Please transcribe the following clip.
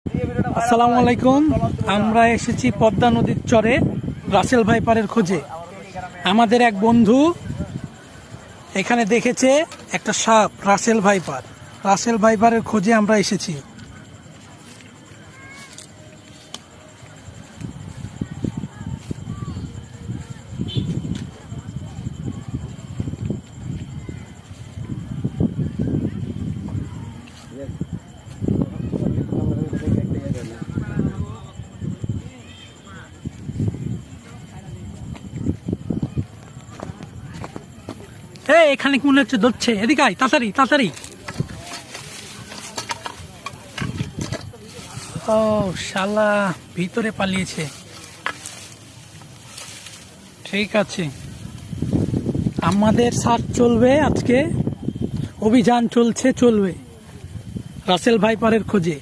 আসসালামু আলাইকুম। আমরা এসেছি পদ্মা নদীর চরে রাসেল ভাইপারের খোঁজে। আমাদের এক বন্ধু এখানে দেখেছে একটা সাপ, রাসেল ভাইপারের খোঁজে আমরা এসেছি। এখানে কি মনে হচ্ছে ধরছে, এদিকে আয়, তাড়াতাড়ি তাড়াতাড়ি। ও শালা ভিতরে পালিয়েছে। ঠিক আছে, আমাদের সার্চ চলবে, আজকে অভিযান চলবে রাসেল ভাইপারের খোঁজে।